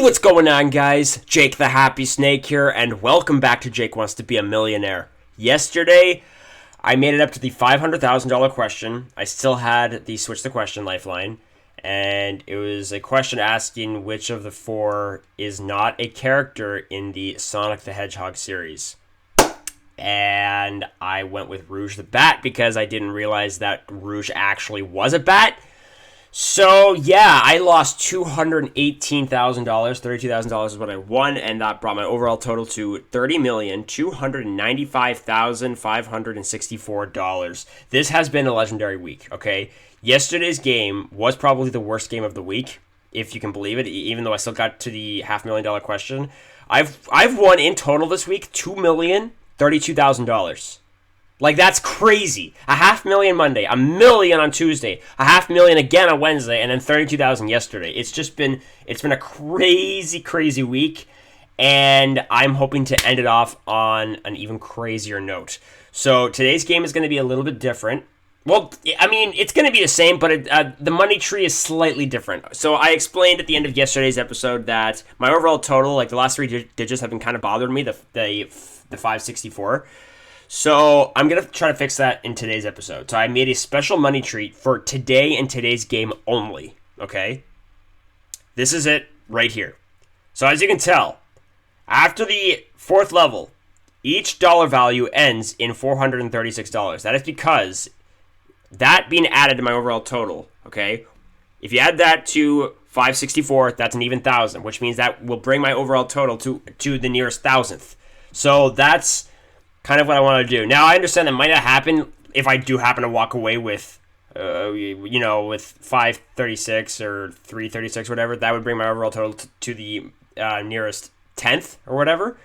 What's going on, guys? Jake the Happy Snake here, and welcome back to Jake Wants to Be a Millionaire. Yesterday, I made it up to the $500,000 question. I still had the Switch the Question lifeline, and it was a question asking which of the four is not a character in the Sonic the Hedgehog series. And I went with Rouge the Bat because I didn't realize that Rouge actually was a bat. So, yeah, I lost $218,000. $32,000 is what I won, and that brought my overall total to $30,295,564. This has been a legendary week, okay? Yesterday's game was probably the worst game of the week, if you can believe it, even though I still got to the $500,000 question. I've won in total this week $2,032,000. Like, that's crazy. $500,000 Monday, $1 million on Tuesday, $500,000 again on Wednesday, and then $32,000 yesterday. It's been a crazy, crazy week, and I'm hoping to end it off on an even crazier note. So today's game is going to be a little bit different. Well, I mean, it's going to be the same, but the money tree is slightly different. So I explained at the end of yesterday's episode that my overall total, like the last three digits, have been kind of bothering me, the 564. So I'm going to try to fix that in today's episode. So I made a special money treat for today and today's game only, okay? This is it right here. So as you can tell, after the fourth level, each dollar value ends in $436. That is because that being added to my overall total, okay? If you add that to 564, that's an even 1,000, which means that will bring my overall total to the nearest thousandth. So that's kind of what I want to do. Now, I understand that might not happen if I do happen to walk away with, with 536 or 336 or whatever. That would bring my overall total to the nearest 10th or whatever.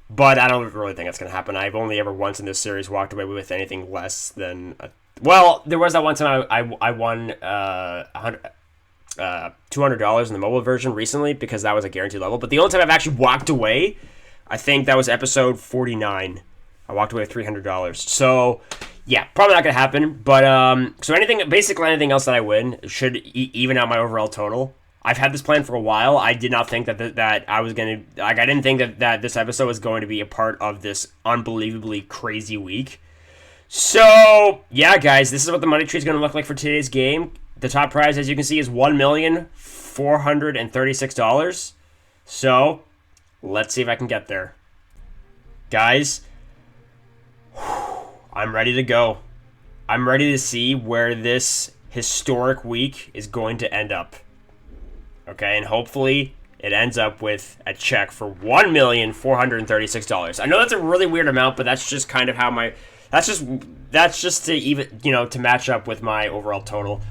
But I don't really think that's going to happen. I've only ever once in this series walked away with anything less than... Well, there was that one time I won $200 in the mobile version recently because that was a guaranteed level. But the only time I've actually walked away, I think that was episode 49. I walked away with $300. So, yeah, probably not going to happen. But, so basically anything else that I win should even out my overall total. I've had this plan for a while. I did not think that I was going to, I didn't think that this episode was going to be a part of this unbelievably crazy week. So, yeah, guys, this is what the money tree is going to look like for today's game. The top prize, as you can see, is $1,436. So, let's see if I can get there. Guys, I'm ready to go. I'm ready to see where this historic week is going to end up. Okay, and hopefully it ends up with a check for $1,436. I know that's a really weird amount, but that's just kind of how my... That's just to even, to match up with my overall total.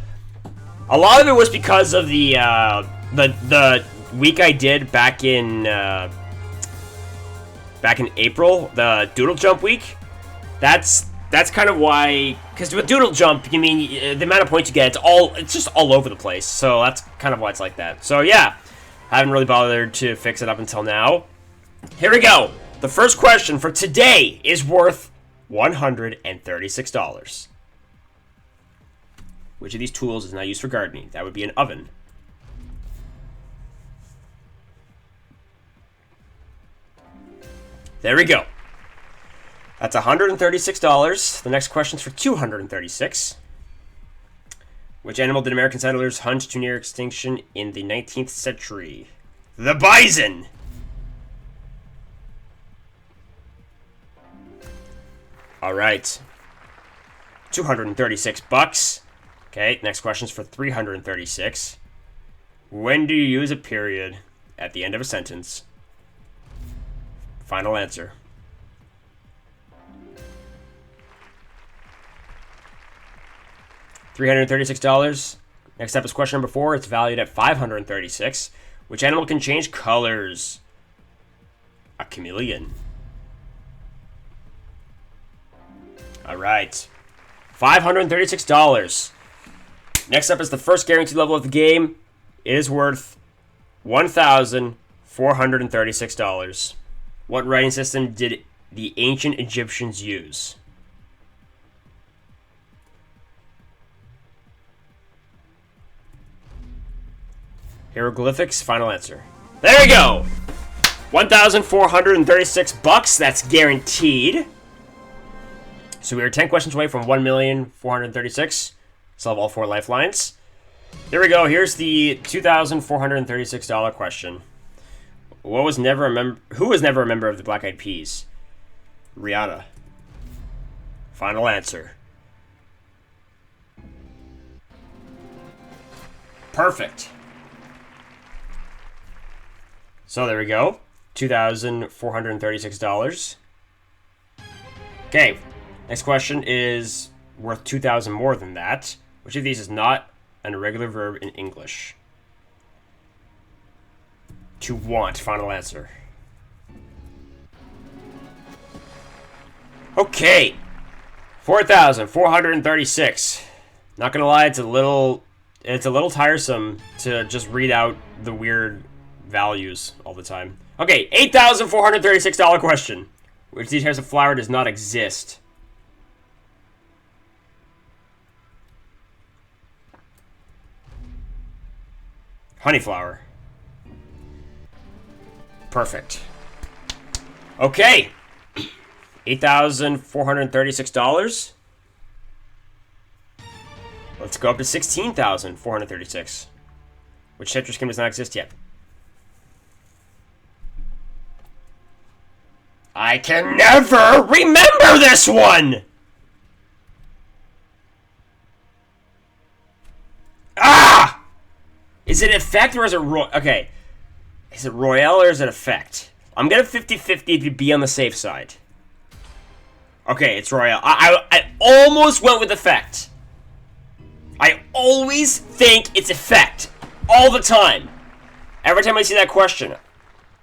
A lot of it was because of the week I did back in April, the Doodle Jump week. That's kind of why, because with Doodle Jump, you mean the amount of points you get, it's just all over the place. So that's kind of why it's like that. So yeah, I haven't really bothered to fix it up until now. Here we go. The first question for today is worth $136. Which of these tools is not used for gardening? That would be an oven. There we go. That's $136. The next question's for $236. Which animal did American settlers hunt to near extinction in the 19th century? The bison! Alright. $236. Okay, next question's for $336. When do you use a period at the end of a sentence? Final answer. $336. Next up is question number 4. It's valued at $536. Which animal can change colors? A chameleon. Alright. $536. Next up is the first guaranteed level of the game. It is worth $1,436. What writing system did the ancient Egyptians use? Hieroglyphics, final answer. There we go. 1,436 bucks. That's guaranteed. So we are 10 questions away from 1,436,000. Still have all 4 lifelines. Here we go. Here's the $2,436 question. Who was never a member of the Black Eyed Peas? Rihanna. Final answer. Perfect. So there we go. $2,436. Okay. Next question is worth 2,000 more than that. Which of these is not an irregular verb in English? To want. Final answer. Okay. 4,436. Not gonna lie, it's a little tiresome to just read out the weird values all the time. Okay, $8,436 question. Which of these types of flower does not exist? Honeyflower. Perfect. Okay. $8,436. Let's go up to $16,436. Which citrus skin does not exist yet? I can never remember this one! Ah! Is it effect or is it okay. Is it Royale or is it effect? I'm gonna 50-50 to be on the safe side. Okay, it's Royale. I almost went with effect. I always think it's effect. All the time. Every time I see that question.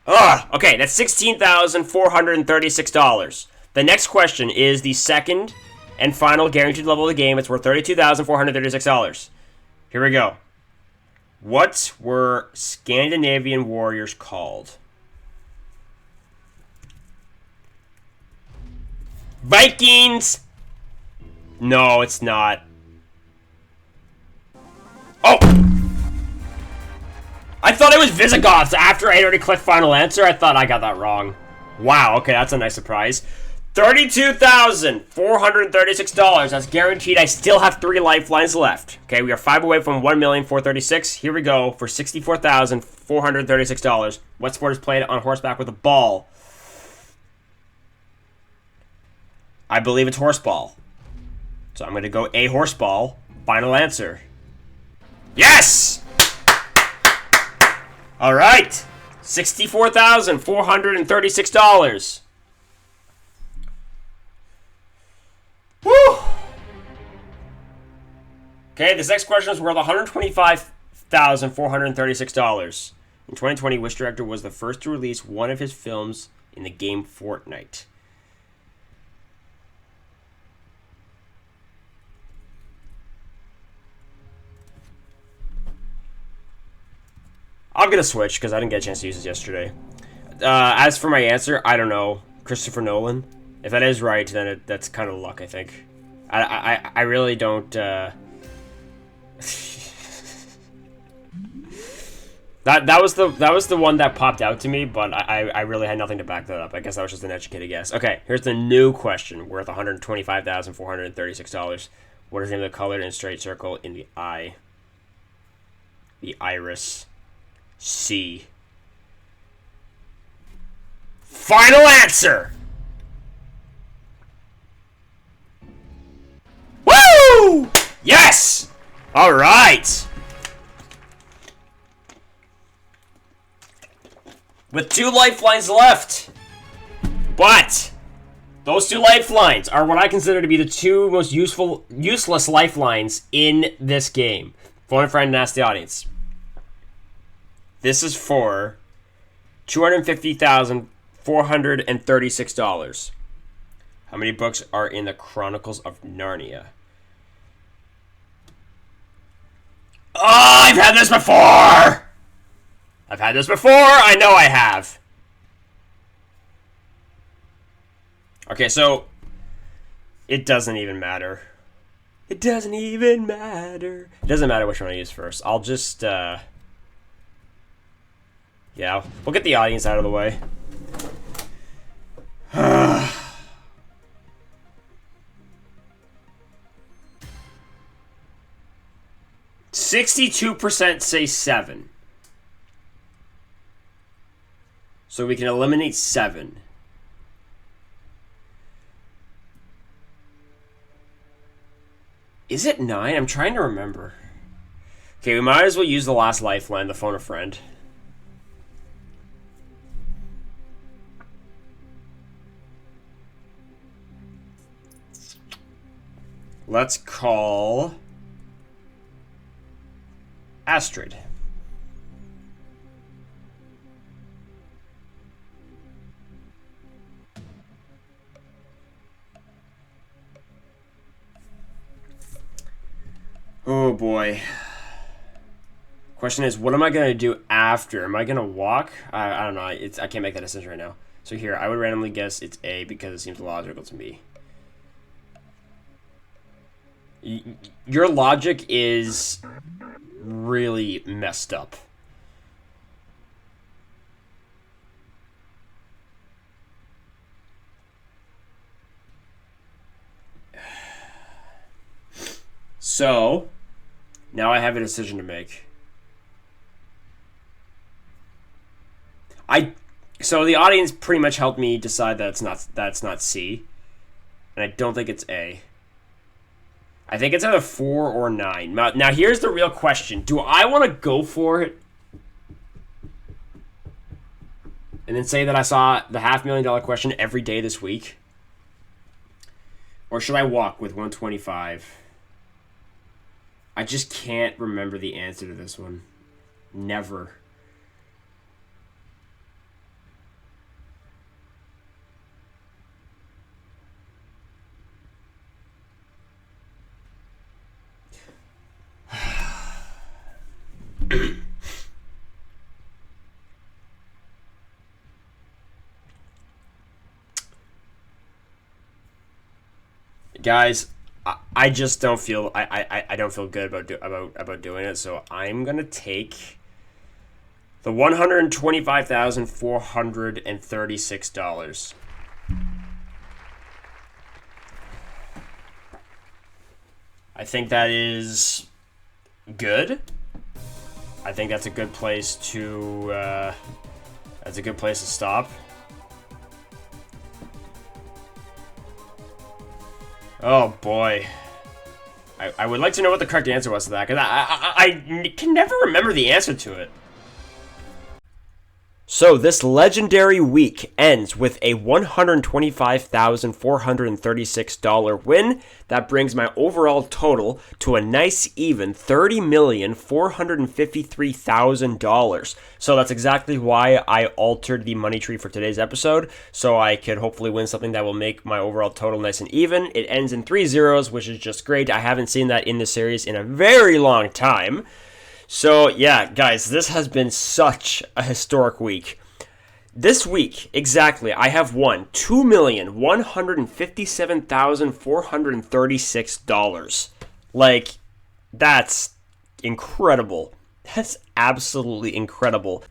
Ugh. Okay, that's $16,436. The next question is the second and final guaranteed level of the game. It's worth $32,436. Here we go. What were Scandinavian warriors called? Vikings! No, it's not. Oh! I thought it was Visigoths. After I had already clicked final answer, I thought I got that wrong. Wow, okay, that's a nice surprise. $32,436. That's guaranteed. I still have 3 lifelines left. Okay, we are 5 away from 1,436,000. Here we go for $64,436. What sport is played on horseback with a ball? I believe it's horseball. So I'm going to go a horseball. Final answer. Yes! All right. $64,436. Woo! Okay, this next question is worth $125,436. In 2020, which director was the first to release one of his films in the game Fortnite? I'm going to switch because I didn't get a chance to use this yesterday. As for my answer, I don't know. Christopher Nolan. If that is right, then that's kind of luck, I think. I really don't... That was the one that popped out to me, but I really had nothing to back that up. I guess that was just an educated guess. Okay, here's the new question worth $125,436. What is the name of the color in a straight circle in the eye? The iris. C. Final answer! Woo! Yes! All right. With 2 lifelines left. But those 2 lifelines are what I consider to be the 2 most useless lifelines in this game. Phone a friend and ask the audience. This is for $250,436. How many books are in the Chronicles of Narnia? Oh, I've had this before! I've had this before! I know I have. Okay, so it doesn't even matter. It doesn't even matter. It doesn't matter which one I use first. I'll just, Yeah, we'll get the audience out of the way. 62% say 7. So we can eliminate 7. Is it 9? I'm trying to remember. Okay, we might as well use the last lifeline, the phone a friend. Let's call Astrid. Oh boy. Question is, what am I going to do after? Am I going to walk? I don't know. I can't make that decision right now. So here, I would randomly guess it's A because it seems logical to me. Your logic is really messed up. So, now I have a decision to make. So the audience pretty much helped me decide that it's not C, and I don't think it's A. I think it's either 4 or 9. Now here's the real question: do I want to go for it, and then say that I saw the $500,000 question every day this week, or should I walk with 125? I just can't remember the answer to this one. Never. Guys, I just don't feel I don't feel good about doing it, so I'm gonna take the $125,436. I think that is good. I think that's a good place to stop. Oh boy. I would like to know what the correct answer was to that, because I can never remember the answer to it. So this legendary week ends with a $125,436 win. That brings my overall total to a nice even $30,453,000. So that's exactly why I altered the money tree for today's episode, so I could hopefully win something that will make my overall total nice and even. It ends in 3 zeros, which is just great. I haven't seen that in the series in a very long time. So, yeah, guys, this has been such a historic week. This week, exactly, I have won $2,157,436. Like, that's incredible. That's absolutely incredible.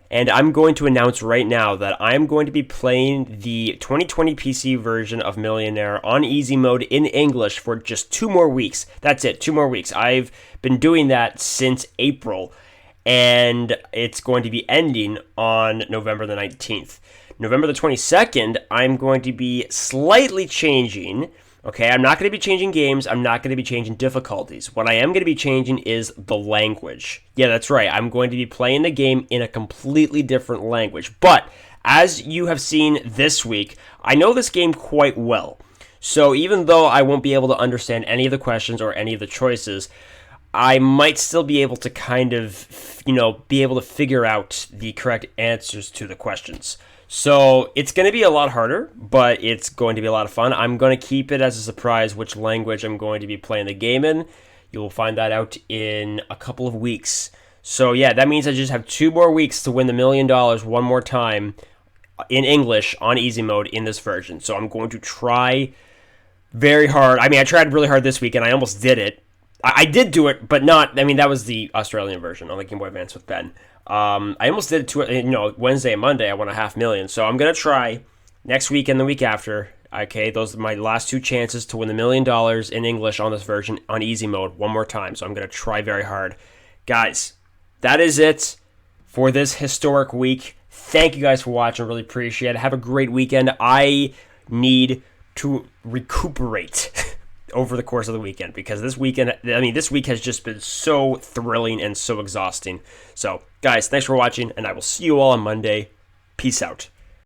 And I'm going to announce right now that I'm going to be playing the 2020 PC version of Millionaire on easy mode in English for just 2 more weeks. That's it, 2 more weeks. I've been doing that since April, and it's going to be ending on November the 19th. November the 22nd, I'm going to be slightly changing. Okay, I'm not going to be changing games. I'm not going to be changing difficulties. What I am going to be changing is the language. Yeah, that's right. I'm going to be playing the game in a completely different language. But as you have seen this week, I know this game quite well. So even though I won't be able to understand any of the questions or any of the choices, I might still be able to kind of, be able to figure out the correct answers to the questions. So it's going to be a lot harder, but it's going to be a lot of fun. I'm going to keep it as a surprise which language I'm going to be playing the game in. You will find that out in a couple of weeks. So yeah, that means I just have 2 more weeks to win the $1 million one more time in English on easy mode in this version. So I'm going to try very hard. I tried really hard this week and I almost did it. I did do it, but not, that was the Australian version on the Game Boy Advance with Ben. I almost did it Wednesday and Monday. I won $500,000. So I'm gonna try next week and the week after. Okay, those are my last two chances to win $1,000,000 in English on this version on easy mode one more time. So I'm gonna try very hard, guys. That is it for this historic week. Thank you guys for watching. Really appreciate it. Have a great weekend. I need to recuperate over the course of the weekend because this week has just been so thrilling and so exhausting. So, guys, thanks for watching, and I will see you all on Monday. Peace out.